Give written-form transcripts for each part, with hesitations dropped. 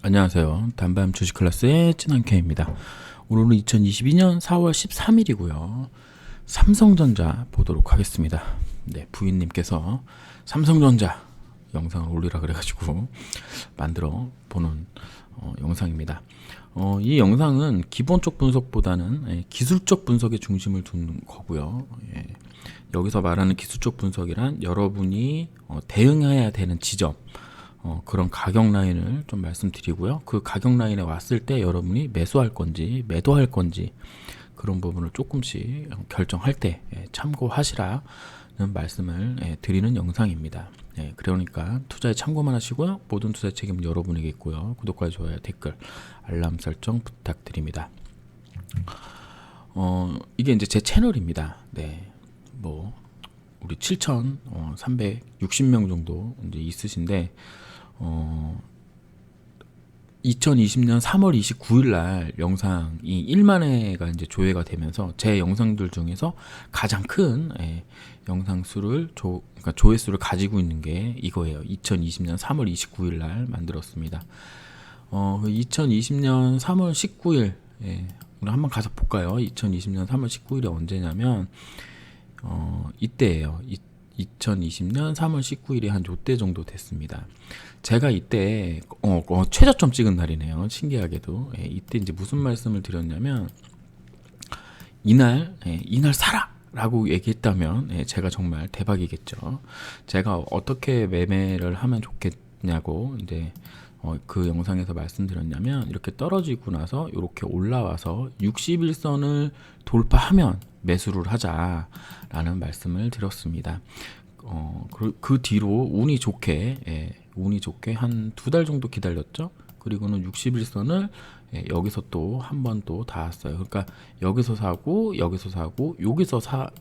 안녕하세요. 단밤 주식 클래스의 진한케입니다. 오늘은 2022년 4월 13일이고요. 삼성전자 보도록 하겠습니다. 네, 부인님께서 삼성전자 영상을 올리라 그래가지고 만들어 보는 영상입니다. 이 영상은 기본적 분석보다는 기술적 분석에 중심을 두는 거고요. 여기서 말하는 기술적 분석이란 여러분이 대응해야 되는 지점, 그런 가격 라인을 좀 말씀드리고요. 그 가격 라인에 왔을 때 여러분이 매수할 건지 매도할 건지 그런 부분을 조금씩 결정할 때 참고하시라는 말씀을 드리는 영상입니다. 그러니까 투자에 참고만 하시고요. 모든 투자 책임은 여러분에게 있고요. 구독과 좋아요, 댓글, 알람 설정 부탁드립니다. 이게 이제 제 채널입니다. 네, 뭐 우리 7,360명 정도 이제 있으신데 2020년 3월 29일 날 영상이 1만 회가 이제 조회가 되면서 제 영상들 중에서 가장 큰 영상 수를 그러니까 조회수를 가지고 있는 게 이거예요. 2020년 3월 29일 날 만들었습니다. 2020년 3월 19일 우리 한번 가서 볼까요? 2020년 3월 19일이 언제냐면 이때예요. 2020년 3월 19일이 한 요때 정도 됐습니다. 제가 이때 최저점 찍은 날이네요. 신기하게도. 이때 이제 무슨 말씀을 드렸냐면 이날 사라! 라고 얘기했다면 제가 정말 대박이겠죠. 제가 어떻게 매매를 하면 좋겠냐고 이제 그 영상에서 말씀드렸냐면 이렇게 떨어지고 나서 이렇게 올라와서 61선을 돌파하면 매수를 하자라는 말씀을 드렸습니다. 그 뒤로 운이 좋게 한 2달 정도 기다렸죠. 그리고는 61선을 여기서 또 한 번 또 닿았어요. 그러니까 여기서 사고 여기서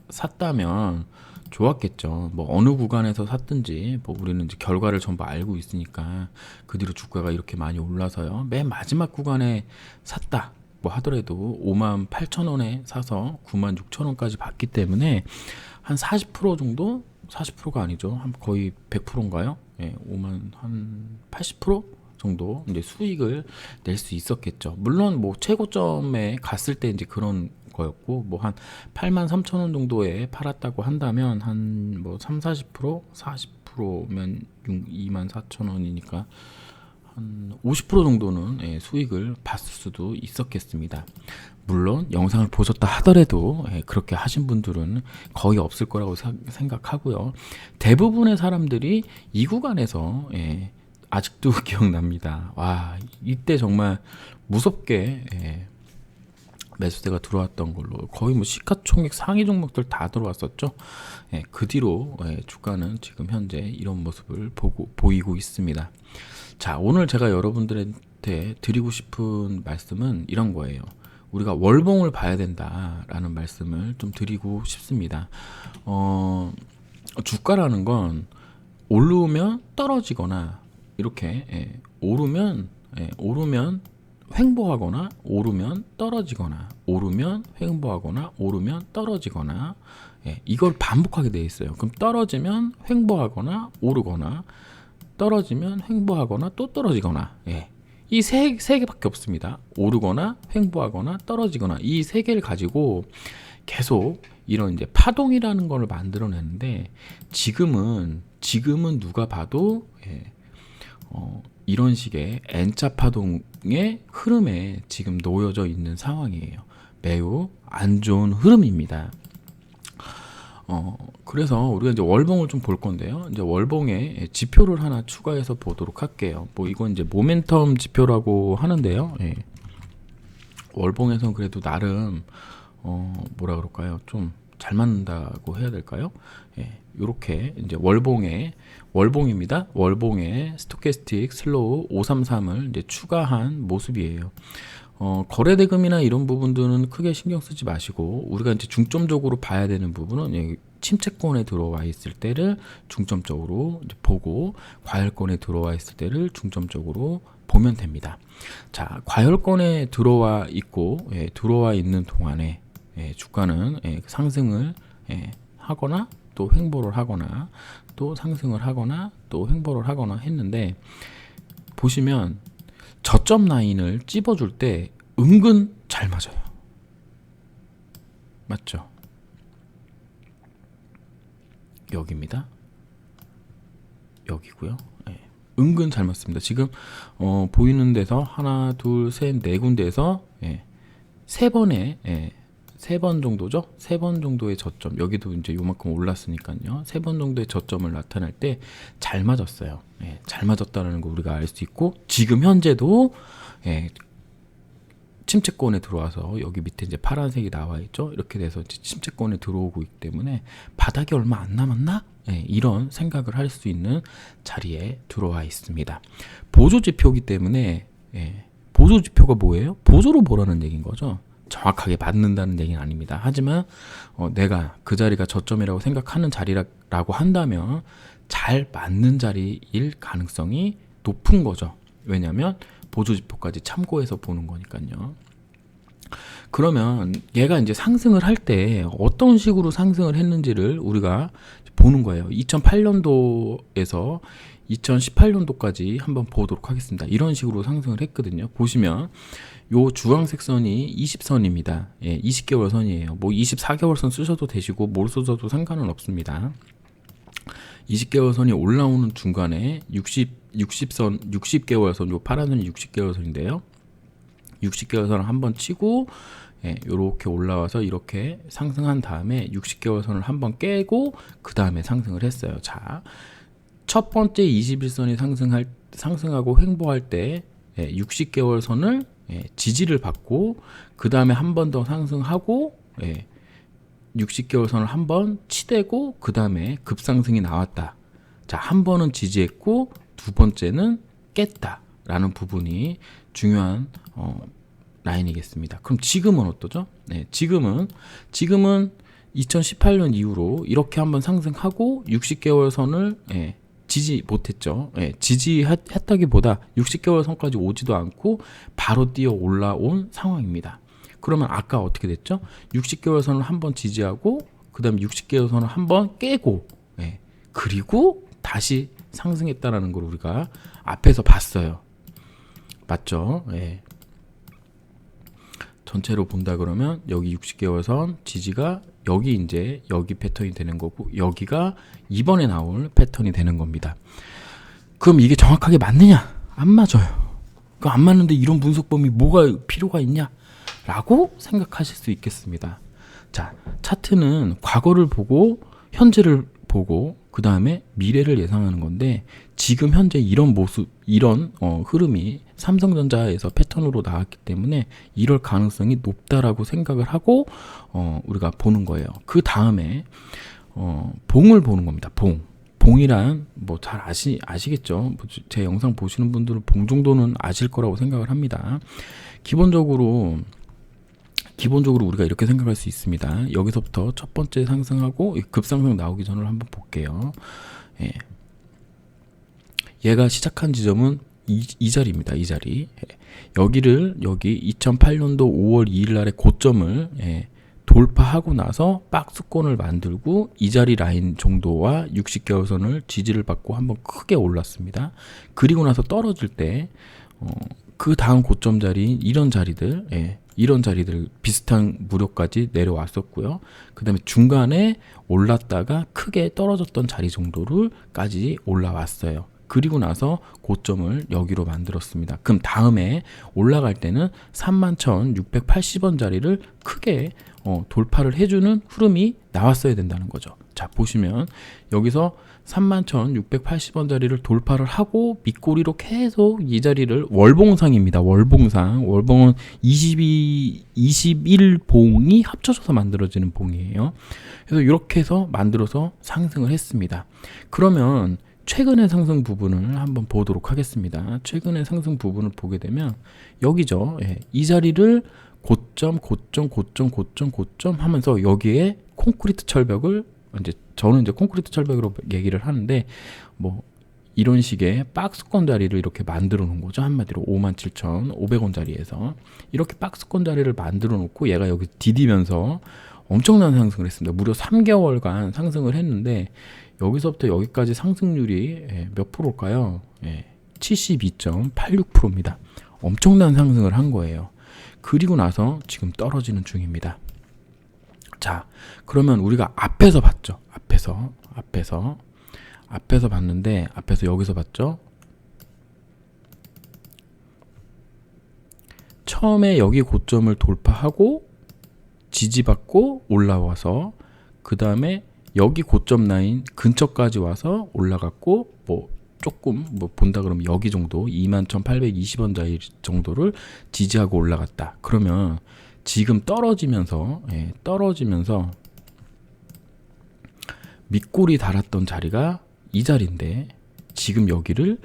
샀다면 좋았겠죠. 뭐 어느 구간에서 샀든지 뭐 우리는 이제 결과를 전부 알고 있으니까 그 뒤로 주가가 이렇게 많이 올라서요. 맨 마지막 구간에 샀다 뭐 하더라도 58,000원에 사서 96,000원까지 받기 때문에 한 40% 정도, 40%가 아니죠. 한 거의 100%인가요? 5만 한 80% 정도 이제 수익을 낼 수 있었겠죠. 물론 뭐 최고점에 갔을 때 이제 그런 거였고 뭐 한 83,000원 정도에 팔았다고 한다면 한 뭐 3, 40%, 40%면 24,000원이니까 한 50% 정도는 수익을 봤을 수도 있었겠습니다. 물론 영상을 보셨다 하더라도 그렇게 하신 분들은 거의 없을 거라고 생각하고요. 대부분의 사람들이 이 구간에서 아직도 기억납니다. 와, 이때 정말 무섭게 매수대가 들어왔던 걸로 거의 뭐 시가총액 상위 종목들 다 들어왔었죠. 그 뒤로 주가는 지금 현재 이런 모습을 보이고 있습니다. 자, 오늘 제가 여러분들한테 드리고 싶은 말씀은 이런 거예요. 우리가 월봉을 봐야 된다라는 말씀을 좀 드리고 싶습니다. 주가라는 건 오르면 떨어지거나 이렇게 오르면 횡보하거나 오르면 떨어지거나 오르면 횡보하거나 오르면 떨어지거나 이걸 반복하게 되어 있어요. 그럼 떨어지면 횡보하거나 오르거나 떨어지면 횡보하거나 또 떨어지거나 이 세 개밖에 없습니다. 오르거나 횡보하거나 떨어지거나 이 세 개를 가지고 계속 이런 이제 파동이라는 걸 만들어내는데 지금은 누가 봐도 이런 식의 N자 파동의 흐름에 지금 놓여져 있는 상황이에요. 매우 안 좋은 흐름입니다. 그래서 우리가 이제 월봉을 좀 볼 건데요. 이제 월봉에 지표를 하나 추가해서 보도록 할게요. 뭐 이건 이제 모멘텀 지표라고 하는데요. 월봉에서는 그래도 나름 뭐라 그럴까요? 좀 잘 맞는다고 해야 될까요? 이렇게 이제 월봉입니다. 월봉에 스토캐스틱 슬로우 533을 이제 추가한 모습이에요. 거래대금이나 이런 부분들은 크게 신경 쓰지 마시고 우리가 이제 중점적으로 봐야 되는 부분은 침체권에 들어와 있을 때를 중점적으로 이제 보고 과열권에 들어와 있을 때를 중점적으로 보면 됩니다. 자, 과열권에 들어와 있는 동안에 주가는 상승을 하거나 또 횡보를 하거나 또 상승을 하거나 또 횡보를 하거나 했는데 보시면 저점 라인을 찝어줄 때 은근 잘 맞아요. 맞죠? 여기입니다. 여기고요. 예. 은근 잘 맞습니다. 지금 보이는 데서 하나, 둘, 셋, 네 군데에서 예. 세 번에 세 번 정도죠. 세 번 정도의 저점. 여기도 이제 요만큼 올랐으니까요. 세 번 정도의 저점을 나타낼 때 잘 맞았어요. 예. 잘 맞았다는 거 우리가 알 수 있고 지금 현재도 예. 침체권에 들어와서 여기 밑에 이제 파란색이 나와 있죠. 이렇게 돼서 이제 침체권에 들어오고 있기 때문에 바닥이 얼마 안 남았나? 예, 이런 생각을 할 수 있는 자리에 들어와 있습니다. 보조 지표이기 때문에 예, 보조 지표가 뭐예요? 보조로 보라는 얘기인 거죠. 정확하게 맞는다는 얘기는 아닙니다. 하지만 내가 그 자리가 저점이라고 생각하는 자리라고 한다면 잘 맞는 자리일 가능성이 높은 거죠. 왜냐하면 보조지표까지 참고해서 보는 거니까요. 그러면 얘가 이제 상승을 할 때 어떤 식으로 상승을 했는지를 우리가 보는 거예요. 2008년도에서 2018년도까지 한번 보도록 하겠습니다. 이런 식으로 상승을 했거든요. 보시면 요 주황색 선이 20선입니다. 예, 20개월 선이에요. 뭐 24개월 선 쓰셔도 되시고 뭘 쓰셔도 상관은 없습니다. 20개월 선이 올라오는 중간에 60개월 선, 요 파란 선이 60개월 선인데요. 60개월 선을 한번 치고, 예, 요렇게 올라와서 이렇게 상승한 다음에 60개월 선을 한번 깨고, 그 다음에 상승을 했어요. 자, 첫 번째 21선이 상승하고 횡보할 때, 예, 60개월 선을 예, 지지를 받고, 그 다음에 한 번 더 상승하고, 예, 60개월 선을 한번 치대고 그 다음에 급상승이 나왔다. 자, 한 번은 지지했고 두 번째는 깼다라는 부분이 중요한 라인이겠습니다. 그럼 지금은 어떠죠? 네, 지금은 2018년 이후로 이렇게 한번 상승하고 60개월 선을 예, 지지 못했죠. 예, 지지했다기보다 60개월 선까지 오지도 않고 바로 뛰어 올라온 상황입니다. 그러면 아까 어떻게 됐죠? 60개월 선을 한번 지지하고 그 다음에 60개월 선을 한번 깨고 예, 그리고 다시 상승했다라는 걸 우리가 앞에서 봤어요. 맞죠? 예. 전체로 본다 그러면 여기 60개월 선 지지가 여기 이제 여기 패턴이 되는 거고 여기가 이번에 나올 패턴이 되는 겁니다. 그럼 이게 정확하게 맞느냐? 안 맞아요. 그 안 맞는데 이런 분석범위 뭐가 필요가 있냐? 라고 생각하실 수 있겠습니다. 자, 차트는 과거를 보고 현재를 보고 그 다음에 미래를 예상하는 건데 지금 현재 이런 모습, 이런 흐름이 삼성전자에서 패턴으로 나왔기 때문에 이럴 가능성이 높다라고 생각을 하고 우리가 보는 거예요. 그 다음에 봉을 보는 겁니다. 봉이란 뭐 잘 아시겠죠? 제 영상 보시는 분들은 봉 정도는 아실 거라고 생각을 합니다. 기본적으로 우리가 이렇게 생각할 수 있습니다. 여기서부터 첫 번째 상승하고 급상승 나오기 전을 한번 볼게요. 예. 얘가 시작한 지점은 이 자리입니다. 이 자리. 예. 여기 2008년도 5월 2일 날의 고점을 예, 돌파하고 나서 박스권을 만들고 이 자리 라인 정도와 60개월 선을 지지를 받고 한번 크게 올랐습니다. 그리고 나서 떨어질 때 그 다음 고점 자리 이런 자리들 예, 이런 자리들 비슷한 무렵까지 내려왔었고요. 그 다음에 중간에 올랐다가 크게 떨어졌던 자리 정도를까지 올라왔어요. 그리고 나서 고점을 여기로 만들었습니다. 그럼 다음에 올라갈 때는 31,680원 자리를 크게 돌파를 해주는 흐름이 나왔어야 된다는 거죠. 자, 보시면 여기서 31,680원 자리를 돌파를 하고 밑꼬리로 계속 이 자리를 월봉상입니다. 월봉은 21봉이 합쳐져서 만들어지는 봉이에요. 그래서 이렇게 해서 만들어서 상승을 했습니다. 그러면 최근의 상승 부분을 한번 보도록 하겠습니다. 최근의 상승 부분을 보게 되면 여기죠. 예, 이 자리를 고점 하면서 여기에 콘크리트 철벽을 저는 이제 콘크리트 철벽으로 얘기를 하는데 뭐 이런 식의 박스권 자리를 이렇게 만들어 놓은 거죠. 한마디로 57,500원 자리에서 이렇게 박스권 자리를 만들어 놓고 얘가 여기 디디면서 엄청난 상승을 했습니다. 무려 3개월간 상승을 했는데 여기서부터 여기까지 상승률이 몇 프로일까요? 72.86%입니다. 엄청난 상승을 한 거예요. 그리고 나서 지금 떨어지는 중입니다. 자, 그러면 우리가 앞에서 봤죠. 앞에서 봤는데, 앞에서 여기서 봤죠. 처음에 여기 고점을 돌파하고 지지받고 올라와서 그 다음에 여기 고점 라인 근처까지 와서 올라갔고, 조금 본다 그러면 여기 정도 21,820원 정도를 지지하고 올라갔다. 그러면 지금 떨어지면서 밑골이 달았던 자리가 이 자리인데 지금 여기를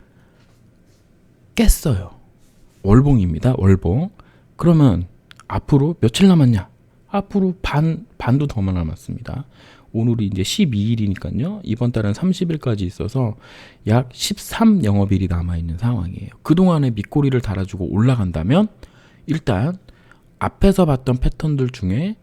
깼어요. 월봉입니다. 월봉. 그러면 앞으로 며칠 남았냐? 앞으로 반도 더 남았습니다. 오늘이 이제 12일이니까요. 이번 달은 30일까지 있어서 약 13 영업일이 남아있는 상황이에요. 그동안에 밑꼬리를 달아주고 올라간다면 일단 앞에서 봤던 패턴들 중에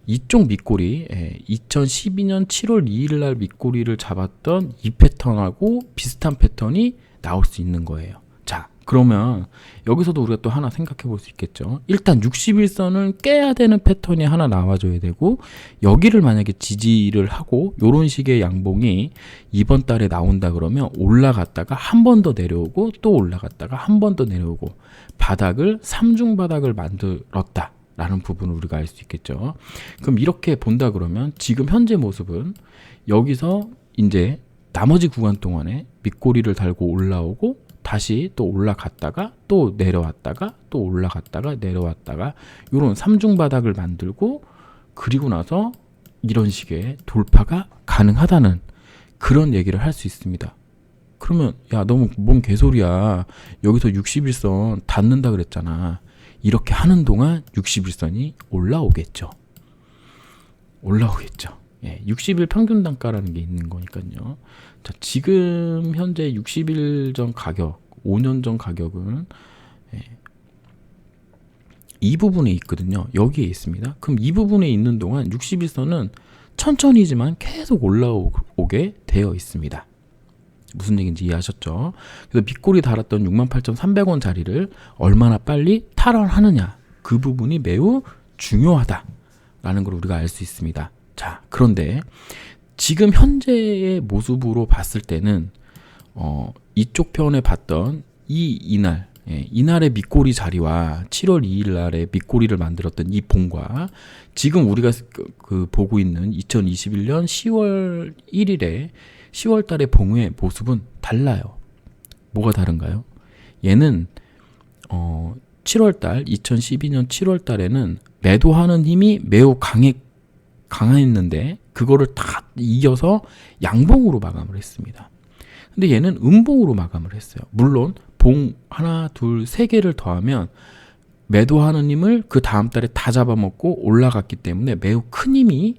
이쪽 밑꼬리 2012년 7월 2일 날 밑꼬리를 잡았던 이 패턴하고 비슷한 패턴이 나올 수 있는 거예요. 자, 그러면 여기서도 우리가 또 하나 생각해 볼 수 있겠죠. 일단 61선을 깨야 되는 패턴이 하나 나와줘야 되고, 여기를 만약에 지지를 하고 요런 식의 양봉이 이번 달에 나온다 그러면 올라갔다가 한 번 더 내려오고 또 올라갔다가 한 번 더 내려오고 바닥을 3중 바닥을 만들었다 라는 부분을 우리가 알 수 있겠죠. 그럼 이렇게 본다 그러면 지금 현재 모습은 여기서 이제 나머지 구간 동안에 밑꼬리를 달고 올라오고 다시 또 올라갔다가 또 내려왔다가 또 올라갔다가 내려왔다가 이런 3중 바닥을 만들고, 그리고 나서 이런 식의 돌파가 가능하다는 그런 얘기를 할 수 있습니다. 그러면 야, 너무 뭔 개소리야, 여기서 61선 닿는다 그랬잖아. 이렇게 하는 동안 61선이 올라오겠죠. 60일 평균 단가라는 게 있는 거니까요. 자, 지금 현재 60일 전 가격, 5년 전 가격은 이 부분에 있거든요. 여기에 있습니다. 그럼 이 부분에 있는 동안 61선은 천천히지만 계속 올라오게 되어 있습니다. 무슨 얘기인지 이해하셨죠? 그래서 밑골이 달았던 68,300원 자리를 얼마나 빨리 탈환하느냐, 그 부분이 매우 중요하다라는 걸 우리가 알 수 있습니다. 자, 그런데 지금 현재의 모습으로 봤을 때는 이쪽 편에 봤던 이날의 밑꼬리 자리와 7월 2일 날에 밑꼬리를 만들었던 이 봉과 지금 우리가 보고 있는 2021년 10월 1일에 10월 달의 봉의 모습은 달라요. 뭐가 다른가요? 얘는 7월 달 2012년 7월 달에는 매도하는 힘이 매우 강했는데 그거를 다 이겨서 양봉으로 마감을 했습니다. 근데 얘는 음봉으로 마감을 했어요. 물론 봉 하나, 둘, 세 개를 더하면 매도하는 힘을 그 다음 달에 다 잡아먹고 올라갔기 때문에 매우 큰 힘이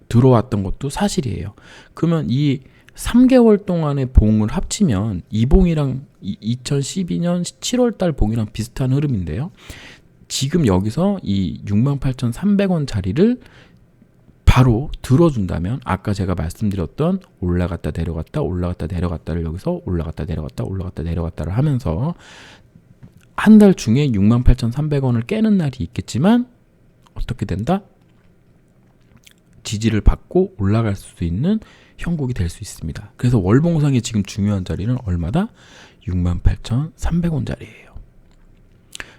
들어왔던 것도 사실이에요. 그러면 이 3개월 동안의 봉을 합치면 이 봉이랑 2012년 7월 달 봉이랑 비슷한 흐름인데요. 지금 여기서 이 68,300원 자리를 바로 들어준다면 아까 제가 말씀드렸던 올라갔다 내려갔다 올라갔다 내려갔다를 여기서 올라갔다 내려갔다 올라갔다 내려갔다를 하면서 한 달 중에 68,300원을 깨는 날이 있겠지만 어떻게 된다? 지지를 받고 올라갈 수 있는 형국이 될 수 있습니다. 그래서 월봉상의 지금 중요한 자리는 얼마다? 68,300원 자리예요.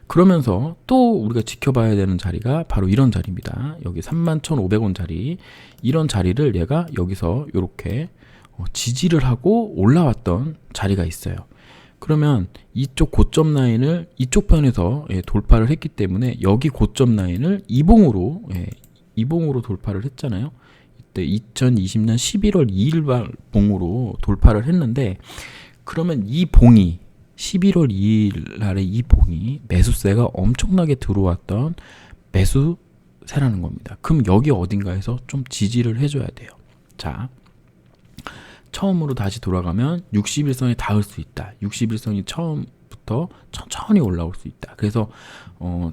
그러면서 또 우리가 지켜봐야 되는 자리가 바로 이런 자리입니다. 여기 31,500원 자리, 이런 자리를 얘가 여기서 이렇게 지지를 하고 올라왔던 자리가 있어요. 그러면 이쪽 고점 라인을 이쪽 편에서 돌파를 했기 때문에 여기 고점 라인을 이봉으로 돌파를 했잖아요. 이때 2020년 11월 2일 봉으로 돌파를 했는데, 그러면 이 봉이 11월 2일 날에 이 봉이 매수세가 엄청나게 들어왔던 매수세라는 겁니다. 그럼 여기 어딘가에서 좀 지지를 해줘야 돼요. 자, 처음으로 다시 돌아가면 61선에 닿을 수 있다. 61선이 처음부터 천천히 올라올 수 있다. 그래서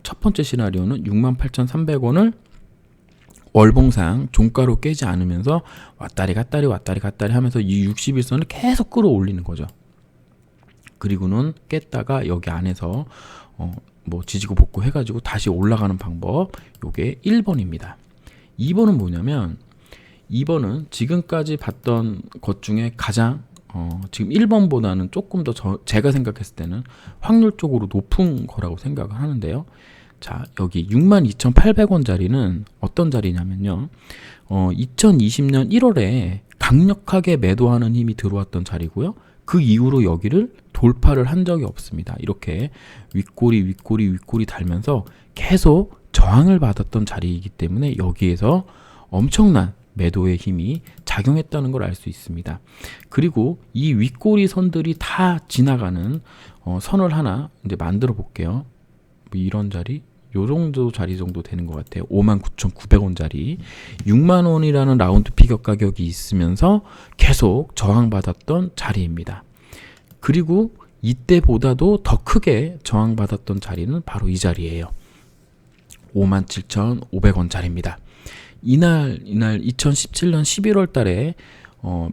첫 번째 시나리오는 68,300원을 월봉상 종가로 깨지 않으면서 왔다리 갔다리 하면서 이 60일선을 계속 끌어올리는 거죠. 그리고는 깼다가 여기 안에서 뭐 지지고 볶고 해가지고 다시 올라가는 방법, 요게 1번입니다. 2번은 뭐냐면 2번은 지금까지 봤던 것 중에 가장 지금 1번보다는 조금 더 제가 생각했을 때는 확률적으로 높은 거라고 생각을 하는데요. 자, 여기 62,800원짜리는 어떤 자리냐면요. 2020년 1월에 강력하게 매도하는 힘이 들어왔던 자리고요. 그 이후로 여기를 돌파를 한 적이 없습니다. 이렇게 윗꼬리 달면서 계속 저항을 받았던 자리이기 때문에 여기에서 엄청난 매도의 힘이 작용했다는 걸 알 수 있습니다. 그리고 이 윗꼬리 선들이 다 지나가는 선을 하나 이제 만들어 볼게요. 뭐 이런 자리, 요 정도 자리 정도 되는 것 같아요. 59,900원짜리 6만원이라는 라운드 피겨 가격이 있으면서 계속 저항받았던 자리입니다. 그리고 이때보다도 더 크게 저항받았던 자리는 바로 이 자리예요. 57,500원짜리입니다. 이날 2017년 11월 달에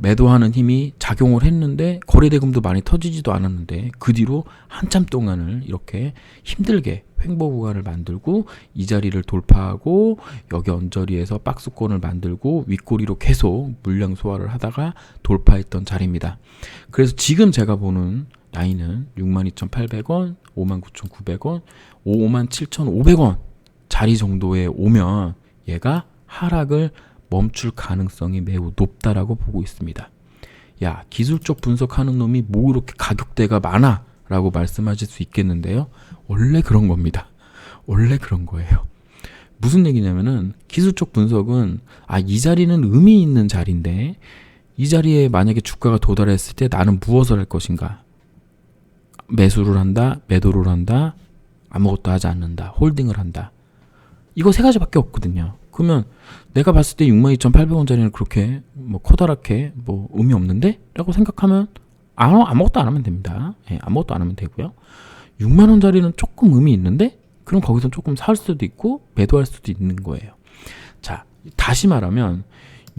매도하는 힘이 작용을 했는데 거래대금도 많이 터지지도 않았는데 그 뒤로 한참 동안을 이렇게 힘들게 횡보 구간을 만들고 이 자리를 돌파하고 여기 언저리에서 박스권을 만들고 윗꼬리로 계속 물량 소화를 하다가 돌파했던 자리입니다. 그래서 지금 제가 보는 라인은 62,800원, 59,900원, 57,500원 자리 정도에 오면 얘가 하락을 멈출 가능성이 매우 높다라고 보고 있습니다. 야, 기술적 분석하는 놈이 뭐 이렇게 가격대가 많아? 라고 말씀하실 수 있겠는데요. 원래 그런 겁니다. 원래 그런 거예요. 무슨 얘기냐면은 기술적 분석은 이 자리는 의미 있는 자리인데 이 자리에 만약에 주가가 도달했을 때 나는 무엇을 할 것인가? 매수를 한다, 매도를 한다, 아무것도 하지 않는다, 홀딩을 한다. 이거 세 가지밖에 없거든요. 그러면 내가 봤을 때 62,800원짜리는 그렇게 뭐 커다랗게 뭐 의미 없는데? 라고 생각하면 아무것도 안 하면 됩니다. 예, 아무것도 안 하면 되고요. 6만원짜리는 조금 의미 있는데? 그럼 거기서 조금 살 수도 있고 매도할 수도 있는 거예요. 자, 다시 말하면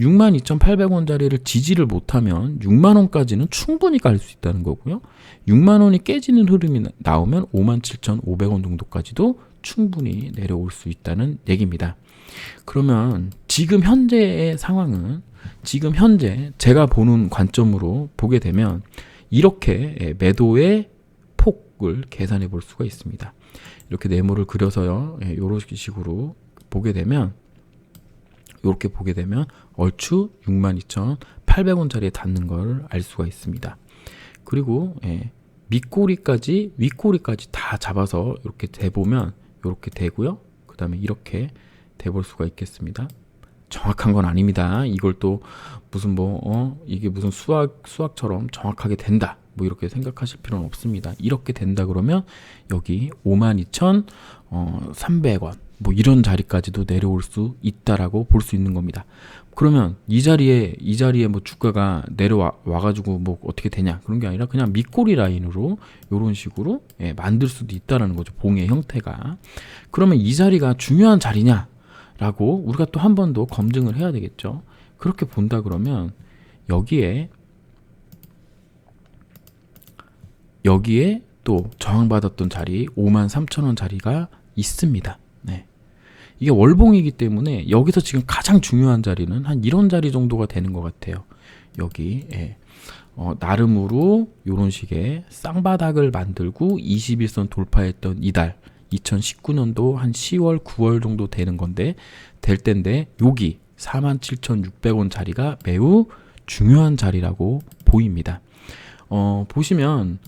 62,800원짜리를 지지를 못하면 6만원까지는 충분히 갈 수 있다는 거고요. 6만원이 깨지는 흐름이 나오면 57,500원 정도까지도 충분히 내려올 수 있다는 얘기입니다. 그러면 지금 현재의 상황은 지금 현재 제가 보는 관점으로 보게 되면 이렇게 매도의 폭을 계산해 볼 수가 있습니다. 이렇게 네모를 그려서요. 이런 식으로 보게 되면 이렇게 보게 되면 얼추 62,800원짜리에 닿는 걸 알 수가 있습니다. 그리고 윗꼬리까지 다 잡아서 이렇게 대보면 이렇게 되고요. 그 다음에 이렇게 대볼 수가 있겠습니다. 정확한 건 아닙니다. 이걸 또 무슨 이게 무슨 수학처럼 정확하게 된다. 뭐 이렇게 생각하실 필요는 없습니다. 이렇게 된다 그러면 여기 52,300원 뭐 이런 자리까지도 내려올 수 있다라고 볼 수 있는 겁니다. 그러면 이 자리에 뭐 주가가 와가지고 뭐 어떻게 되냐 그런 게 아니라 그냥 밑꼬리 라인으로 이런 식으로 만들 수도 있다라는 거죠. 봉의 형태가. 그러면 이 자리가 중요한 자리냐라고 우리가 또 한 번 더 검증을 해야 되겠죠. 그렇게 본다 그러면 여기에 또 저항받았던 자리 53,000원 자리가 있습니다. 네. 이게 월봉이기 때문에 여기서 지금 가장 중요한 자리는 한 이런 자리 정도가 되는 것 같아요. 여기 나름으로 이런 식의 쌍바닥을 만들고 21선 돌파했던 이달 2019년도 한 10월 9월 정도 되는 건데 될 텐데 여기 47,600원 자리가 매우 중요한 자리라고 보입니다. 보시면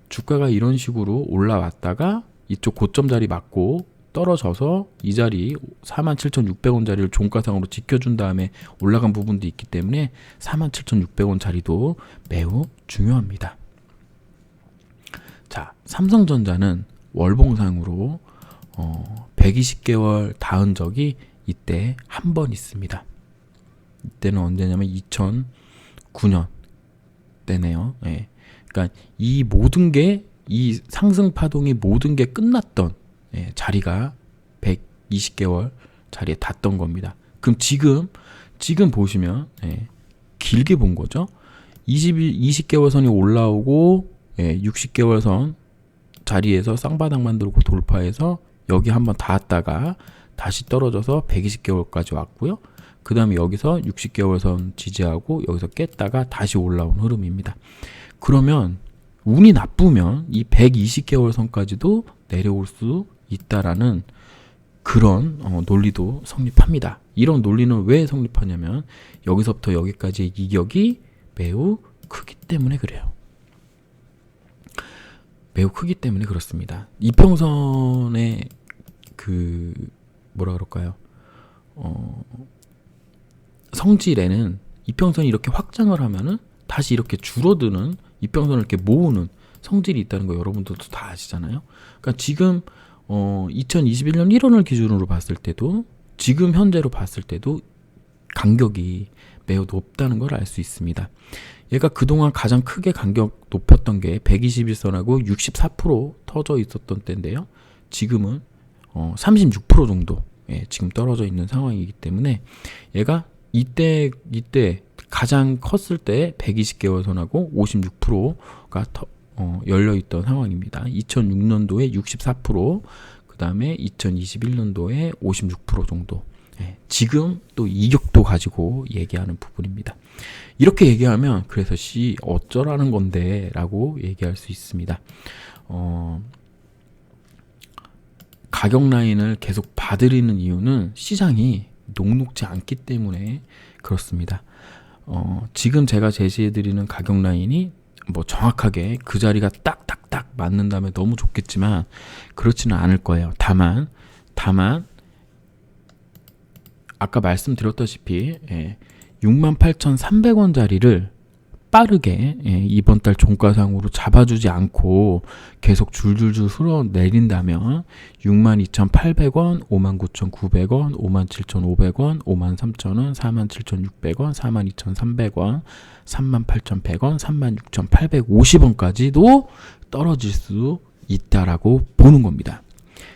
주가가 이런 식으로 올라왔다가 이쪽 고점 자리 맞고 떨어져서 이 자리 47,600원 자리를 종가상으로 지켜준 다음에 올라간 부분도 있기 때문에 47,600원 자리도 매우 중요합니다. 자, 삼성전자는 월봉상으로 120개월 닿은 적이 이때 한 번 있습니다. 이때는 언제냐면 2009년 때네요. 그러니까 이 모든 게 이 상승 파동이 모든 게 끝났던 자리가 120개월 자리에 닿던 겁니다. 그럼 지금 보시면 길게 본 거죠. 20개월 선이 올라오고 60개월 선 자리에서 쌍바닥 만들고 돌파해서 여기 한번 닿았다가 다시 떨어져서 120개월까지 왔고요. 그 다음에 여기서 60개월 선 지지하고 여기서 깼다가 다시 올라온 흐름입니다. 그러면 운이 나쁘면 이 120개월 선까지도 내려올 수 있다라는 그런 논리도 성립합니다. 이런 논리는 왜 성립하냐면 여기서부터 여기까지의 이격이 매우 크기 때문에 그래요. 매우 크기 때문에 그렇습니다. 이평선의 그 뭐라 그럴까요? 성질에는 이평선이 이렇게 확장을 하면은 다시 이렇게 줄어드는 이평선을 이렇게 모으는 성질이 있다는 거 여러분들도 다 아시잖아요. 그러니까 지금 2021년 1월을 기준으로 봤을 때도 지금 현재로 봤을 때도 간격이 매우 높다는 걸 알 수 있습니다. 얘가 그동안 가장 크게 간격 높았던 게 121선하고 64% 터져 있었던 때인데요. 지금은 36% 정도 지금 떨어져 있는 상황이기 때문에 얘가 이때 가장 컸을 때 120개월 선하고 56%가 열려 있던 상황입니다. 2006년도에 64%, 그 다음에 2021년도에 56% 정도. 지금 또 이격도 가지고 얘기하는 부분입니다. 이렇게 얘기하면 그래서 어쩌라는 건데 라고 얘기할 수 있습니다. 가격 라인을 계속 봐드리는 이유는 시장이 녹록지 않기 때문에 그렇습니다. 지금 제가 제시해드리는 가격 라인이 뭐 정확하게 그 자리가 딱딱딱 맞는다면 너무 좋겠지만 그렇지는 않을 거예요. 다만 아까 말씀드렸다시피 68,300원짜리를 빠르게 이번 달 종가상으로 잡아주지 않고 계속 줄줄줄 흘러내린다면 62,800원, 59,900원, 57,500원, 53,000원, 47,600원, 42,300원, 38,100원, 36,850원까지도 떨어질 수 있다라고 보는 겁니다.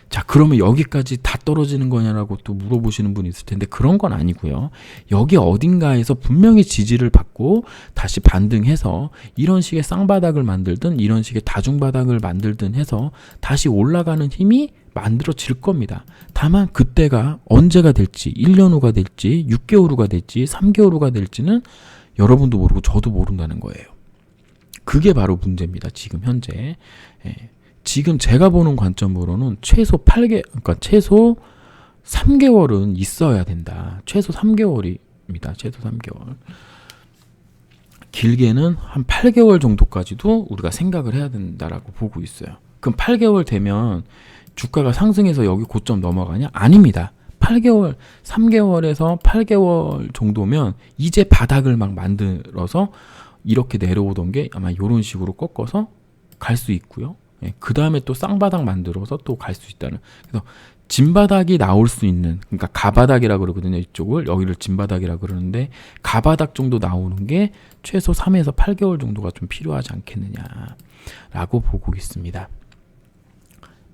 자, 그러면 여기까지 다 떨어지는 거냐라고 또 물어보시는 분이 있을 텐데 그런 건 아니고요. 여기 어딘가에서 분명히 지지를 받고 다시 반등해서 이런 식의 쌍바닥을 만들든 이런 식의 다중바닥을 만들든 해서 다시 올라가는 힘이 만들어질 겁니다. 다만 그때가 언제가 될지 1년 후가 될지 6개월 후가 될지 3개월 후가 될지는 여러분도 모르고 저도 모른다는 거예요. 그게 바로 문제입니다. 지금 현재. 지금 제가 보는 관점으로는 최소 3개월은 있어야 된다. 최소 3개월입니다. 최소 3개월. 길게는 한 8개월 정도까지도 우리가 생각을 해야 된다라고 보고 있어요. 그럼 8개월 되면 주가가 상승해서 여기 고점 넘어가냐? 아닙니다. 8개월, 3개월에서 8개월 정도면 이제 바닥을 막 만들어서 이렇게 내려오던 게 아마 이런 식으로 꺾어서 갈 수 있고요. 그 다음에 또 쌍바닥 만들어서 또 갈 수 있다는. 그래서 진바닥이 나올 수 있는, 그러니까 가바닥이라고 그러거든요. 이쪽을 여기를 진바닥이라고 그러는데 가바닥 정도 나오는 게 최소 3에서 8개월 정도가 좀 필요하지 않겠느냐라고 보고 있습니다.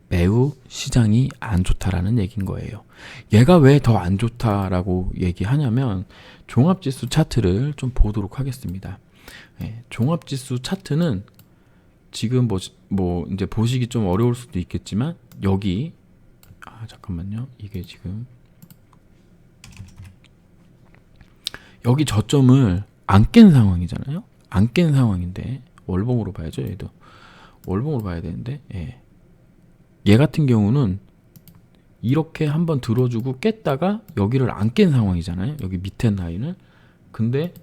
매우 시장이 안 좋다라는 얘기인 거예요. 얘가 왜 더 안 좋다라고 얘기하냐면 종합지수 차트를 좀 보도록 하겠습니다. 종합지수 차트는 지금 뭐 이제 보시기 좀 어려울 수도 있겠지만 여기 잠깐만요. 이게 지금 여기 저점을 안 깬 상황이잖아요. 안 깬 상황인데 월봉으로 봐야죠. 얘도 월봉으로 봐야 되는데 얘 같은 경우는 이렇게 한번 들어주고 깼다가 여기를 안 깬 상황이잖아요. 여기 밑에 라인을. 근데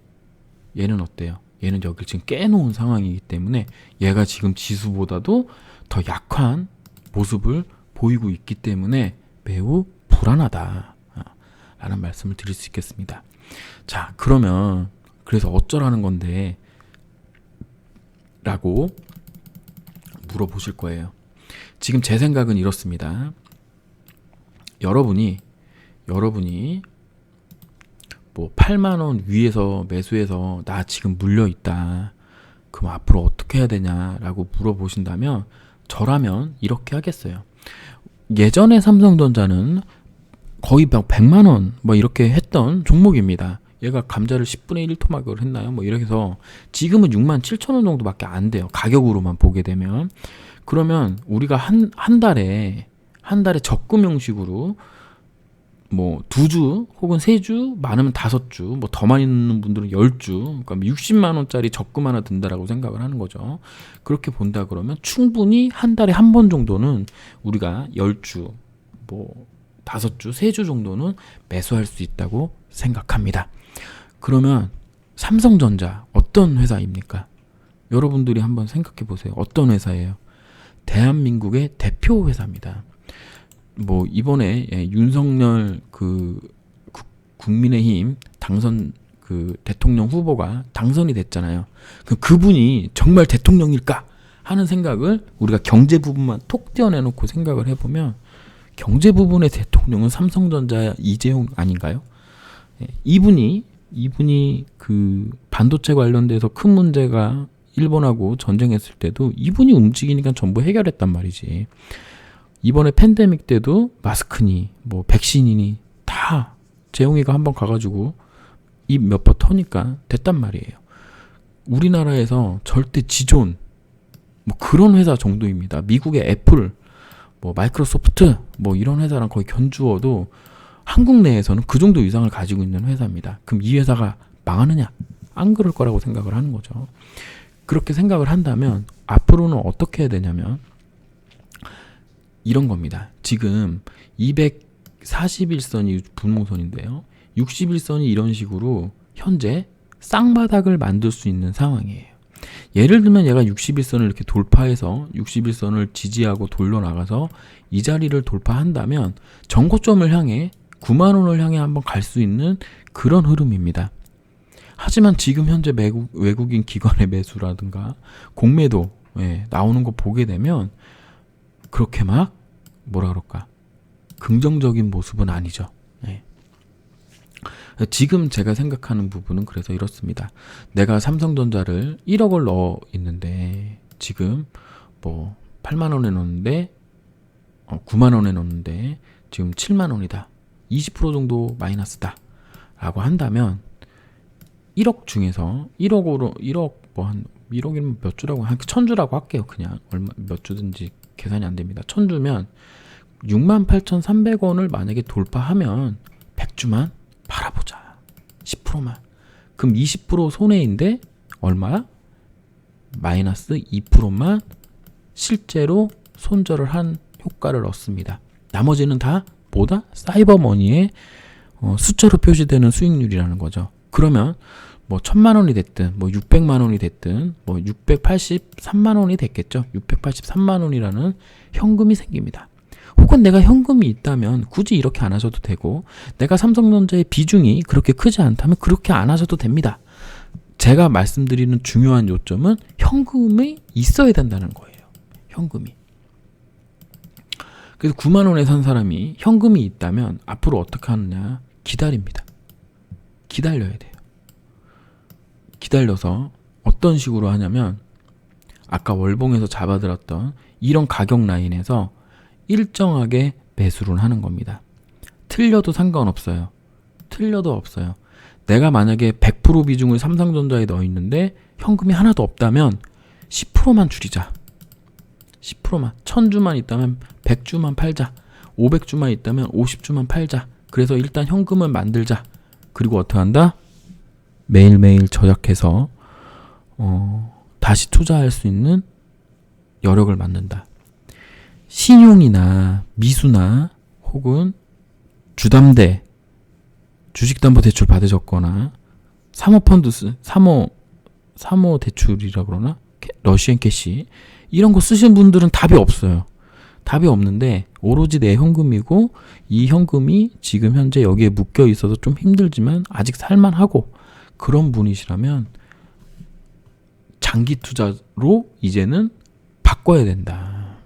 얘는 어때요? 얘는 여기를 지금 깨놓은 상황이기 때문에 얘가 지금 지수보다도 더 약한 모습을 보이고 있기 때문에 매우 불안하다 라는 말씀을 드릴 수 있겠습니다. 자, 그러면 그래서 어쩌라는 건데 라고 물어보실 거예요. 지금 제 생각은 이렇습니다. 여러분이 뭐 8만원 위에서 매수해서 나 지금 물려있다. 그럼 앞으로 어떻게 해야 되냐라고 물어보신다면 저라면 이렇게 하겠어요. 예전에 삼성전자는 거의 100만 원 뭐 이렇게 했던 종목입니다. 얘가 감자를 10분의 1 토막을 했나요? 뭐 이렇게 해서 지금은 6만 7천 원 정도밖에 안 돼요. 가격으로만 보게 되면. 그러면 우리가 한 달에 적금 형식으로 뭐 2주 혹은 3주, 많으면 5주, 뭐 더 많이 넣는 분들은 10주, 그러니까 60만 원짜리 적금 하나 든다라고 생각을 하는 거죠. 그렇게 본다 그러면 충분히 한 달에 한 번 정도는 우리가 10주, 뭐 5주, 3주 정도는 매수할 수 있다고 생각합니다. 그러면 삼성전자 어떤 회사입니까? 여러분들이 한번 생각해 보세요. 어떤 회사예요? 대한민국의 대표 회사입니다. 뭐 이번에 윤석열 국민의힘 당선 대통령 후보가 당선이 됐잖아요. 그분이 정말 대통령일까 하는 생각을 우리가 경제 부분만 톡 떼어내놓고 생각을 해보면 경제 부분의 대통령은 삼성전자 이재용 아닌가요? 이분이 그 반도체 관련돼서 큰 문제가 일본하고 전쟁했을 때도 이분이 움직이니까 전부 해결했단 말이지. 이번에 팬데믹 때도 마스크니 뭐 백신이니 다 재용이가 한번 가가지고 입 몇 번 터니까 됐단 말이에요. 우리나라에서 절대 지존 뭐 그런 회사 정도입니다. 미국의 애플, 뭐 마이크로소프트 뭐 이런 회사랑 거의 견주어도 한국 내에서는 그 정도 위상을 가지고 있는 회사입니다. 그럼 이 회사가 망하느냐? 안 그럴 거라고 생각을 하는 거죠. 그렇게 생각을 한다면 앞으로는 어떻게 해야 되냐면 이런 겁니다. 지금 241선이 분봉선인데요. 61선이 이런 식으로 현재 쌍바닥을 만들 수 있는 상황이에요. 예를 들면 얘가 61선을 이렇게 돌파해서 61선을 지지하고 돌려나가서 이 자리를 돌파한다면 정고점을 향해 9만원을 향해 한번 갈 수 있는 그런 흐름입니다. 하지만 지금 현재 외국인 기관의 매수라든가 공매도 나오는 거 보게 되면 그렇게 막 뭐라 그럴까 긍정적인 모습은 아니죠. 지금 제가 생각하는 부분은 그래서 이렇습니다. 내가 삼성전자를 1억을 넣어 있는데 지금 뭐 8만 원에 넣었는데 9만 원에 넣었는데 지금 7만 원이다. 20% 정도 마이너스다. 라고 한다면 1억 중에서 1억 뭐 한 1억이면 몇 주라고 한 1000주라고 할게요. 그냥 얼마 몇 주든지 계산이 안 됩니다. 1000주면 68,300원을 만약에 돌파하면 100주만 팔아보자. 10%만. 그럼 20% 손해인데 얼마야? 마이너스 2%만 실제로 손절을 한 효과를 얻습니다. 나머지는 다 뭐다? 사이버머니의 숫자로 표시되는 수익률이라는 거죠. 그러면 뭐 1000만 원이 됐든 뭐 600만 원이 됐든 뭐 683만 원이 됐겠죠. 683만 원이라는 현금이 생깁니다. 혹은 내가 현금이 있다면 굳이 이렇게 안 하셔도 되고 내가 삼성전자의 비중이 그렇게 크지 않다면 그렇게 안 하셔도 됩니다. 제가 말씀드리는 중요한 요점은 현금이 있어야 된다는 거예요. 현금이. 그래서 9만 원에 산 사람이 현금이 있다면 앞으로 어떻게 하느냐? 기다립니다. 기다려야 돼요. 기다려서 어떤 식으로 하냐면 아까 월봉에서 잡아들었던 이런 가격 라인에서 일정하게 매수를 하는 겁니다. 틀려도 상관없어요. 틀려도 없어요. 내가 만약에 100% 비중을 삼성전자에 넣어 있는데 현금이 하나도 없다면 10%만 줄이자. 10%만. 1000주만 있다면 100주만 팔자. 500주만 있다면 50주만 팔자. 그래서 일단 현금을 만들자. 그리고 어떻게 한다? 매일매일 저작해서 다시 투자할 수 있는 여력을 만든다. 신용이나 미수나 혹은 주담대 주식담보대출 받으셨거나 사모펀드 사모 대출이라 그러나 러시안 캐시 이런 거 쓰신 분들은 답이 없어요. 답이 없는데 오로지 내 현금이고 이 현금이 지금 현재 여기에 묶여 있어서 좀 힘들지만 아직 살만하고 그런 분이시라면 장기 투자로 이제는 바꿔야 된다.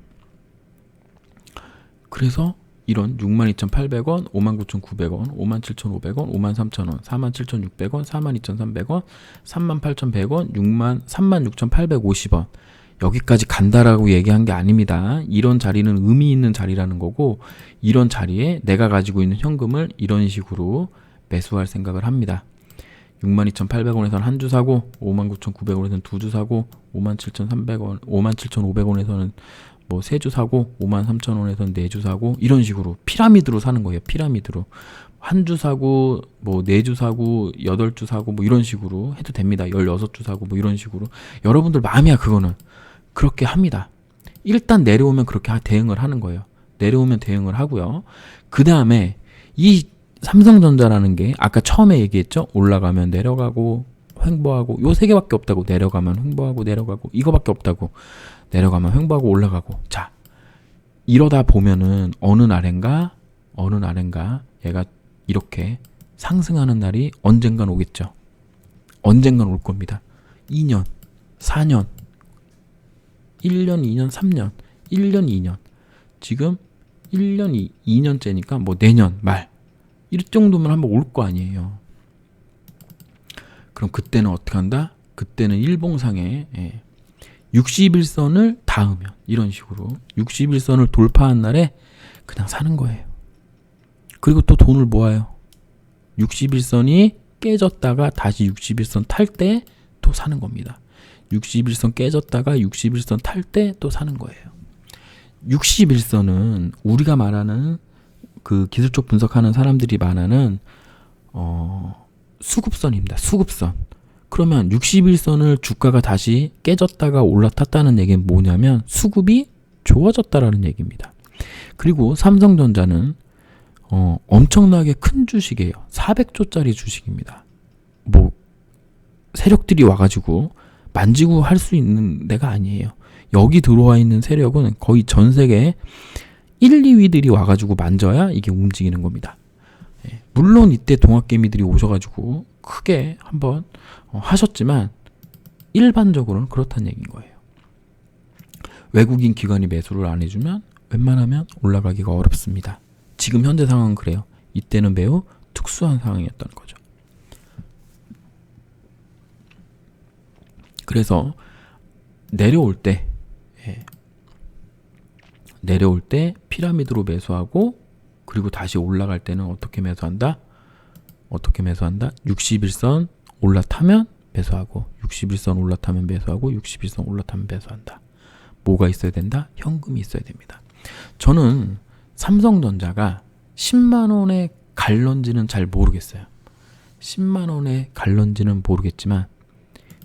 그래서 이런 62,800원, 59,900원, 57,500원, 53,000원, 47,600원, 42,300원, 38,100원, 36,850원 여기까지 간다라고 얘기한 게 아닙니다. 이런 자리는 의미 있는 자리라는 거고, 이런 자리에 내가 가지고 있는 현금을 이런 식으로 매수할 생각을 합니다. 62,800원에서는 한 주 사고, 59,900원에서는 두 주 사고, 57,300원, 57,500원에서는 뭐 세 주 사고, 53,000원에서는 네 주 사고, 이런 식으로 피라미드로 사는 거예요. 피라미드로. 한 주 사고, 뭐 네 주 사고, 8주 사고, 뭐 이런 식으로 해도 됩니다. 16주 사고, 뭐 이런 식으로. 여러분들 마음이야, 그거는. 그렇게 합니다. 일단 내려오면 그렇게 대응을 하는 거예요. 내려오면 대응을 하고요. 그 다음에 이 삼성전자라는 게 아까 처음에 얘기했죠. 올라가면 내려가고 횡보하고, 요 세 개밖에 없다고. 내려가면 횡보하고 내려가고, 이거밖에 없다고. 내려가면 횡보하고 올라가고. 자, 이러다 보면은 어느 날인가 얘가 이렇게 상승하는 날이 언젠간 오겠죠. 언젠간 올 겁니다. 2년, 4년, 1년, 2년, 3년, 1년, 2년. 지금 1년, 2년째니까 뭐 내년 말. 이 정도면 한번 올 거 아니에요. 그럼 그때는 어떻게 한다? 그때는 일봉상에 60일선을 닿으면, 이런 식으로 60일선을 돌파한 날에 그냥 사는 거예요. 그리고 또 돈을 모아요. 60일선이 깨졌다가 다시 60일선 탈 때 또 사는 겁니다. 60일선 깨졌다가 60일선 탈 때 또 사는 거예요. 61선은 우리가 말하는 그 기술 쪽 분석하는 사람들이 말하는 수급선입니다. 수급선. 그러면 61선을 주가가 다시 깨졌다가 올라탔다는 얘기는 뭐냐면 수급이 좋아졌다라는 얘기입니다. 그리고 삼성전자는 엄청나게 큰 주식이에요. 400조짜리 주식입니다. 뭐 세력들이 와가지고 만지고 할 수 있는 데가 아니에요. 여기 들어와 있는 세력은 거의 전 세계 1, 2위들이 와가지고 만져야 이게 움직이는 겁니다. 물론 이때 동학개미들이 오셔가지고 크게 한번 하셨지만 일반적으로는 그렇다는 얘기인 거예요. 외국인 기관이 매수를 안 해주면 웬만하면 올라가기가 어렵습니다. 지금 현재 상황은 그래요. 이때는 매우 특수한 상황이었던 거죠. 그래서 내려올 때 피라미드로 매수하고, 그리고 다시 올라갈 때는 어떻게 매수한다? 60일선 올라타면 매수하고, 60일선 올라타면 매수하고, 60일선 올라타면 매수한다. 뭐가 있어야 된다? 현금이 있어야 됩니다. 저는 삼성전자가 10만원에 갈런지는 잘 모르겠어요. 10만원에 갈런지는 모르겠지만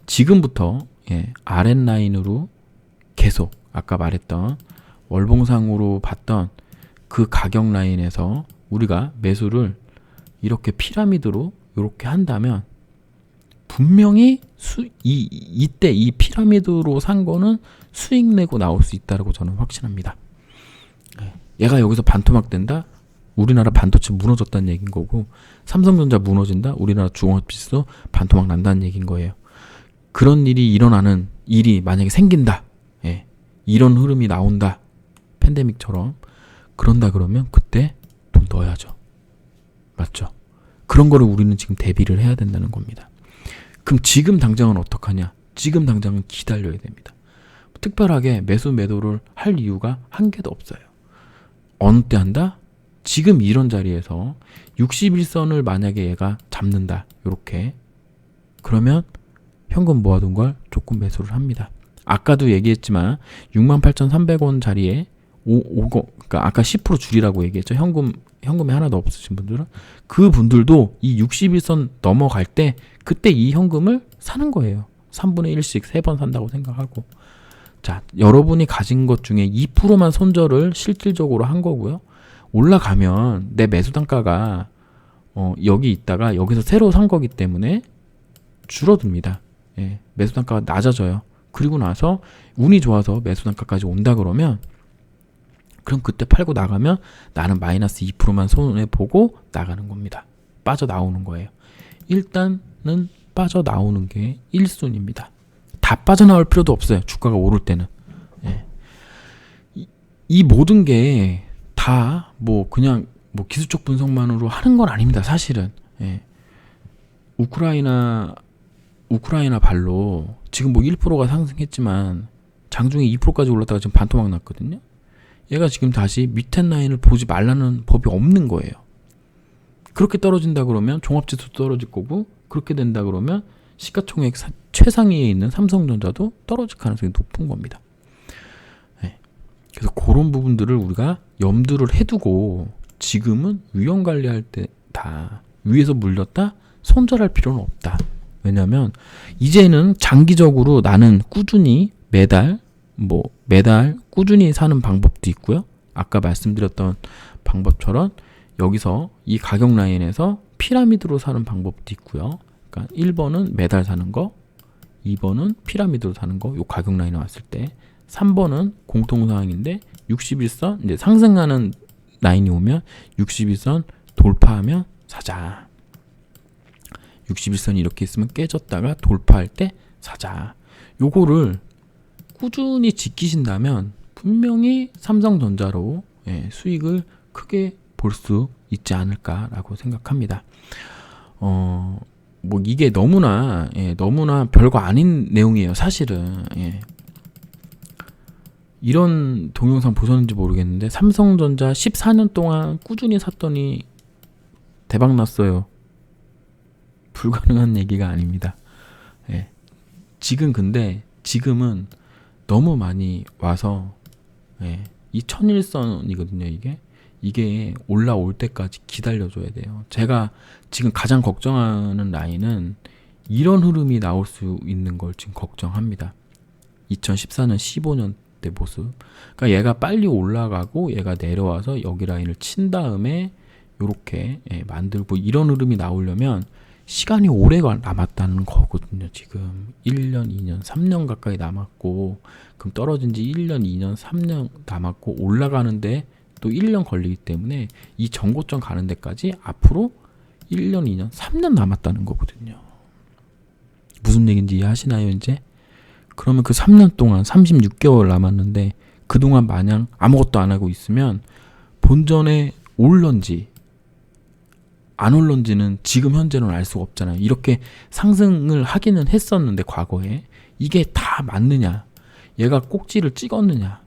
지금부터 아랫라인으로 계속 아까 말했던 월봉상으로 봤던 그 가격 라인에서 우리가 매수를 이렇게 피라미드로 이렇게 한다면 분명히 이때 이 피라미드로 산 거는 수익 내고 나올 수 있다고 저는 확신합니다. 얘가 여기서 반토막 된다? 우리나라 반도체 무너졌다는 얘기인 거고, 삼성전자 무너진다? 우리나라 중화지수 반토막 난다는 얘기인 거예요. 그런 일이 일어나는 일이 만약에 생긴다. 이런 흐름이 나온다. 팬데믹처럼. 그런다 그러면 그때 돈 넣어야죠. 맞죠? 그런 거를 우리는 지금 대비를 해야 된다는 겁니다. 그럼 지금 당장은 어떡하냐? 지금 당장은 기다려야 됩니다. 특별하게 매도를 할 이유가 한 개도 없어요. 어느 때 한다? 지금 이런 자리에서 61선을 만약에 얘가 잡는다. 요렇게. 그러면 현금 모아둔 걸 조금 매수를 합니다. 아까도 얘기했지만 68,300원 자리에 그러니까 아까 10% 줄이라고 얘기했죠. 현금이 하나도 없으신 분들은 그 분들도 이 61선 넘어갈 때 그때 이 현금을 사는 거예요. 3분의 1씩 3번 산다고 생각하고. 자, 여러분이 가진 것 중에 2%만 손절을 실질적으로 한 거고요. 올라가면 내 매수 단가가 여기 있다가 여기서 새로 산 거기 때문에 줄어듭니다. 매수 단가가 낮아져요. 그리고 나서 운이 좋아서 매수 단가까지 온다 그러면, 그럼 그때 팔고 나가면 나는 마이너스 2%만 손해보고 나가는 겁니다. 빠져나오는 거예요. 일단은 빠져나오는 게 1순위입니다. 다 빠져나올 필요도 없어요. 주가가 오를 때는. 이 모든 게 다 뭐 그냥 뭐 기술적 분석만으로 하는 건 아닙니다. 사실은. 우크라이나 발로 지금 뭐 1%가 상승했지만 장중에 2%까지 올랐다가 지금 반토막 났거든요. 얘가 지금 다시 밑에 라인을 보지 말라는 법이 없는 거예요. 그렇게 떨어진다 그러면 종합지수 떨어질 거고, 그렇게 된다 그러면 시가총액 최상위에 있는 삼성전자도 떨어질 가능성이 높은 겁니다. 네. 그래서 그런 부분들을 우리가 염두를 해두고 지금은 위험 관리할 때 다 위에서 물렸다 손절할 필요는 없다. 왜냐면 이제는 장기적으로 나는 꾸준히 매달 꾸준히 사는 방법도 있고요. 아까 말씀드렸던 방법처럼 여기서 이 가격 라인에서 피라미드로 사는 방법도 있고요. 그러니까 1번은 매달 사는 거, 2번은 피라미드로 사는 거, 요 가격 라인에 왔을 때, 3번은 공통사항인데 61선, 이제 상승하는 라인이 오면 61선 돌파하면 사자. 61선이 이렇게 있으면 깨졌다가 돌파할 때 사자. 요거를 꾸준히 지키신다면 분명히 삼성전자로 수익을 크게 볼 수 있지 않을까라고 생각합니다. 뭐 이게 너무나 별거 아닌 내용이에요. 사실은. 이런 동영상 보셨는지 모르겠는데 삼성전자 14년 동안 꾸준히 샀더니 대박 났어요. 불가능한 얘기가 아닙니다. 지금은 너무 많이 와서 이 1001선이거든요. 이게 올라올 때까지 기다려줘야 돼요. 제가 지금 가장 걱정하는 라인은 이런 흐름이 나올 수 있는 걸 지금 걱정합니다. 2014년 15년 때 모습. 그러니까 얘가 빨리 올라가고 얘가 내려와서 여기 라인을 친 다음에 요렇게 만들고, 이런 흐름이 나오려면 시간이 오래가 남았다는 거거든요. 지금 1년, 2년, 3년 가까이 남았고, 그럼 떨어진 지 1년, 2년, 3년 남았고, 올라가는데 또 1년 걸리기 때문에 이 전고점 가는 데까지 앞으로 1년, 2년, 3년 남았다는 거거든요. 무슨 얘기인지 이해하시나요, 이제? 그러면 그 3년 동안 36개월 남았는데 그동안 마냥 아무것도 안 하고 있으면 본전에 올런지 안 올런지는 지금 현재는 알 수가 없잖아요. 이렇게 상승을 하기는 했었는데 과거에 이게 다 맞느냐, 얘가 꼭지를 찍었느냐.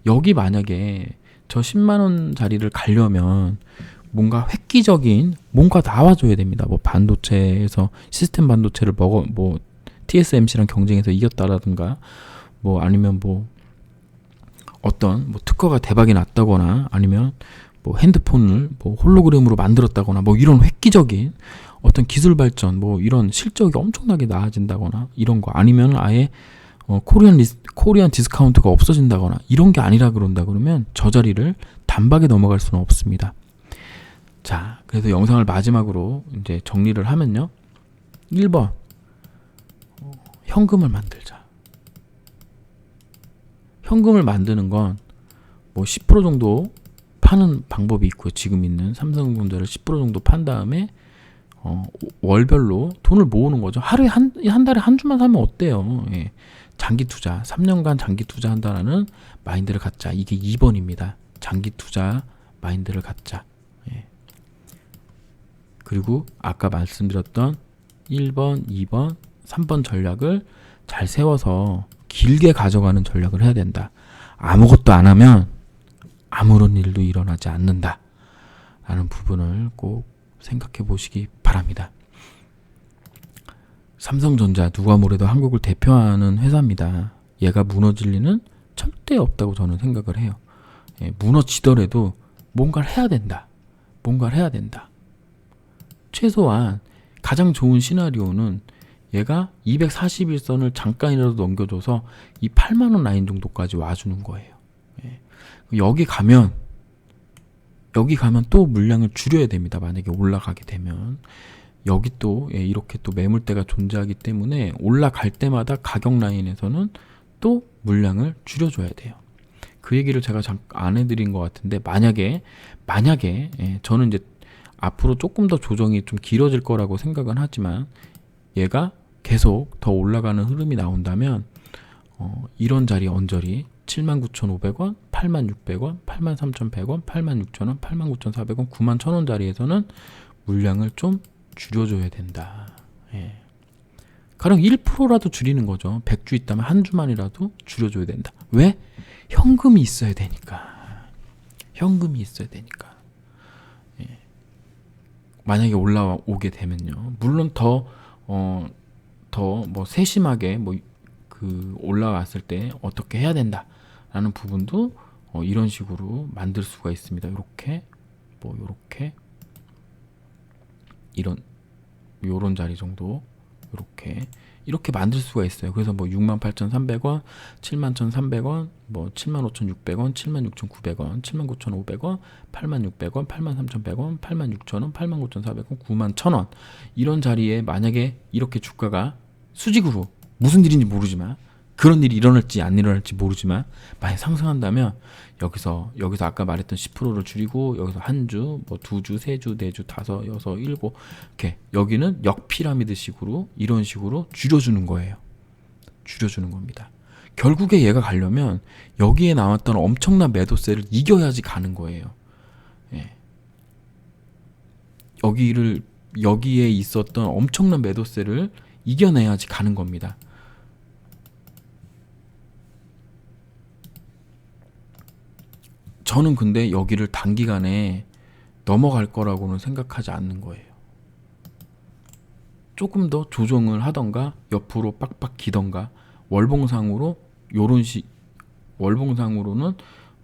여기 만약에 저 10만원 자리를 가려면 뭔가 획기적인 뭔가 나와줘야 됩니다. 뭐 반도체에서 시스템 반도체를 TSMC랑 경쟁해서 이겼다라든가, 뭐 아니면 뭐 어떤 특허가 대박이 났다거나, 아니면 뭐 핸드폰을 뭐 홀로그램으로 만들었다거나, 뭐 이런 획기적인 어떤 기술 발전, 뭐 이런 실적이 엄청나게 나아진다거나 이런 거, 아니면 아예 코리안 디스카운트가 없어진다거나 이런 게 아니라 그런다 그러면 저 자리를 단박에 넘어갈 수는 없습니다. 자, 그래서 영상을 마지막으로 이제 정리를 하면요. 1번, 현금을 만들자. 현금을 만드는 건 뭐 10% 정도 파는 방법이 있고요. 지금 있는 삼성전자를 10% 정도 판 다음에 월별로 돈을 모으는 거죠. 하루에 한 달에 한 주만 사면 어때요? 장기 투자, 3년간 장기 투자한다라는 마인드를 갖자. 이게 2번입니다. 장기 투자 마인드를 갖자. 그리고 아까 말씀드렸던 1번, 2번, 3번 전략을 잘 세워서 길게 가져가는 전략을 해야 된다. 아무것도 안 하면 아무런 일도 일어나지 않는다 라는 부분을 꼭 생각해 보시기 바랍니다. 삼성전자, 누가 뭐래도 한국을 대표하는 회사입니다. 얘가 무너질 리는 절대 없다고 저는 생각을 해요. 무너지더라도 뭔가를 해야 된다. 최소한 가장 좋은 시나리오는 얘가 241선을 잠깐이라도 넘겨줘서 이 8만원 라인 정도까지 와주는 거예요. 여기 가면 또 물량을 줄여야 됩니다. 만약에 올라가게 되면 여기 또 이렇게 또 매물대가 존재하기 때문에 올라갈 때마다 가격 라인에서는 또 물량을 줄여줘야 돼요. 그 얘기를 제가 안 해드린 것 같은데, 만약에 저는 이제 앞으로 조금 더 조정이 좀 길어질 거라고 생각은 하지만 얘가 계속 더 올라가는 흐름이 나온다면 이런 자리 언저리 79,500원, 86,600원, 83,100원, 86,000원, 89,400원, 91,000원 자리에서는 물량을 좀 줄여줘야 된다. 가령 1%라도 줄이는 거죠. 100주 있다면 한 주만이라도 줄여줘야 된다. 왜? 현금이 있어야 되니까. 현금이 있어야 되니까. 예. 만약에 올라오게 되면요. 물론 더 뭐 세심하게 뭐 그 올라왔을 때 어떻게 해야 된다라는 부분도 이런 식으로 만들 수가 있습니다. 이렇게 뭐 요런 자리 정도 이렇게 만들 수가 있어요. 그래서 뭐 68,300원, 71,300원, 뭐 75,600원, 76,900원, 79,500원, 86,100원, 83,100원, 86,000원, 89,400원, 91,000원 이런 자리에 만약에 이렇게 주가가 수직으로 무슨 일인지 모르지만 그런 일이 일어날지 안 일어날지 모르지만 많이 상승한다면 여기서 아까 말했던 10%를 줄이고 여기서 한 주, 뭐 두 주, 세 주, 네 주, 다섯, 여섯, 일곱 이렇게 여기는 역피라미드식으로 이런 식으로 줄여주는 거예요. 줄여주는 겁니다. 결국에 얘가 가려면 여기에 나왔던 엄청난 매도세를 이겨야지 가는 거예요. 예. 여기에 있었던 엄청난 매도세를 이겨내야지 가는 겁니다. 저는 근데 여기를 단기간에 넘어갈 거라고는 생각하지 않는 거예요. 조금 더 조정을 하던가 옆으로 빡빡 기던가 월봉상으로는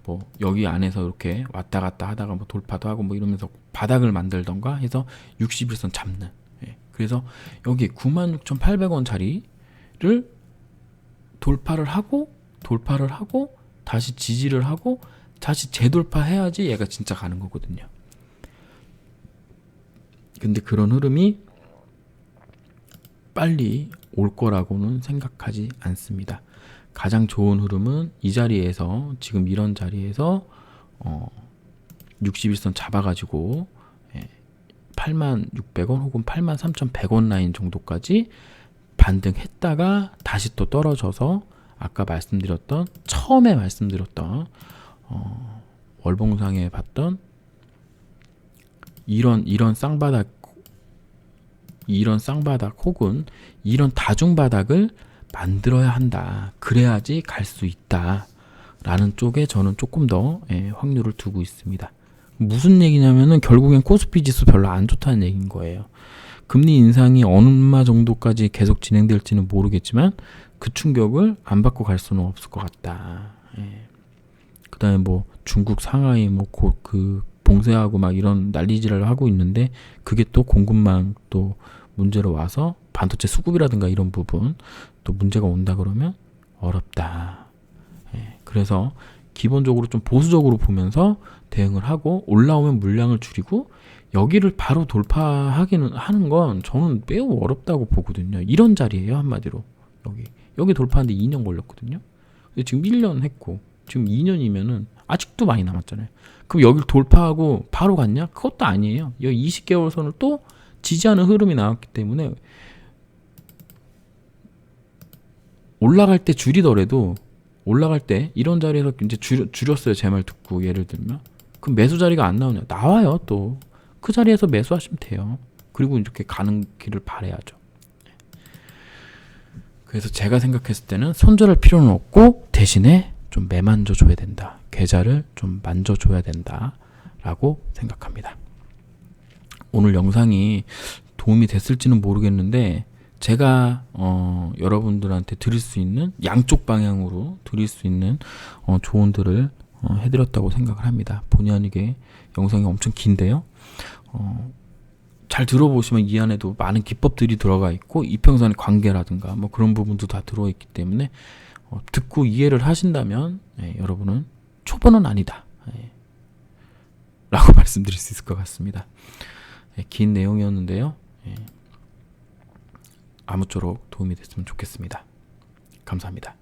뭐 여기 안에서 이렇게 왔다 갔다 하다가 뭐 돌파도 하고 뭐 이러면서 바닥을 만들던가 해서 60일선 잡는. 예. 그래서 여기 96,800원 자리를 돌파를 하고 다시 지지를 하고 다시 재돌파해야지 얘가 진짜 가는 거거든요. 근데 그런 흐름이 빨리 올 거라고는 생각하지 않습니다. 가장 좋은 흐름은 이 자리에서 지금 이런 자리에서 61선 잡아가지고 86,000원 혹은 83,100원 라인 정도까지 반등했다가 다시 또 떨어져서 아까 처음에 말씀드렸던 월봉상에 봤던 이런 쌍바닥 혹은 이런 다중바닥을 만들어야 한다. 그래야지 갈 수 있다. 라는 쪽에 저는 조금 더 확률을 두고 있습니다. 무슨 얘기냐면은 결국엔 코스피 지수 별로 안 좋다는 얘기인 거예요. 금리 인상이 얼마 정도까지 계속 진행될지는 모르겠지만 그 충격을 안 받고 갈 수는 없을 것 같다. 그다음에 뭐 중국 상하이 뭐 곧 그 봉쇄하고 막 이런 난리지랄을 하고 있는데 그게 또 공급망 또 문제로 와서 반도체 수급이라든가 이런 부분 또 문제가 온다 그러면 어렵다. 그래서 기본적으로 좀 보수적으로 보면서 대응을 하고 올라오면 물량을 줄이고 여기를 바로 하는 건 저는 매우 어렵다고 보거든요. 이런 자리예요, 한마디로. 여기 돌파하는데 2년 걸렸거든요. 근데 지금 1년 했고 지금 2년이면은 아직도 많이 남았잖아요. 그럼 여기를 돌파하고 바로 갔냐? 그것도 아니에요. 여기 20개월 선을 또 지지하는 흐름이 나왔기 때문에 올라갈 때 줄이더라도 올라갈 때 이런 자리에서 이제 줄였어요. 제 말 듣고 예를 들면 그럼 매수 자리가 안 나오냐? 나와요. 또 그 자리에서 매수하시면 돼요. 그리고 이렇게 가는 길을 바라야죠. 그래서 제가 생각했을 때는 손절할 필요는 없고 대신에 좀 매만져줘야 된다. 계좌를 좀 만져줘야 된다. 라고 생각합니다. 오늘 영상이 도움이 됐을지는 모르겠는데 제가 여러분들한테 드릴 수 있는 양쪽 방향으로 드릴 수 있는 조언들을 해드렸다고 생각을 합니다. 본의 아니게 영상이 엄청 긴데요. 잘 들어보시면 이 안에도 많은 기법들이 들어가 있고 이평선의 관계라든가 뭐 그런 부분도 다 들어있기 때문에 듣고 이해를 하신다면 여러분은 초보는 아니다 라고 말씀드릴 수 있을 것 같습니다. 긴 내용이었는데요. 아무쪼록 도움이 됐으면 좋겠습니다. 감사합니다.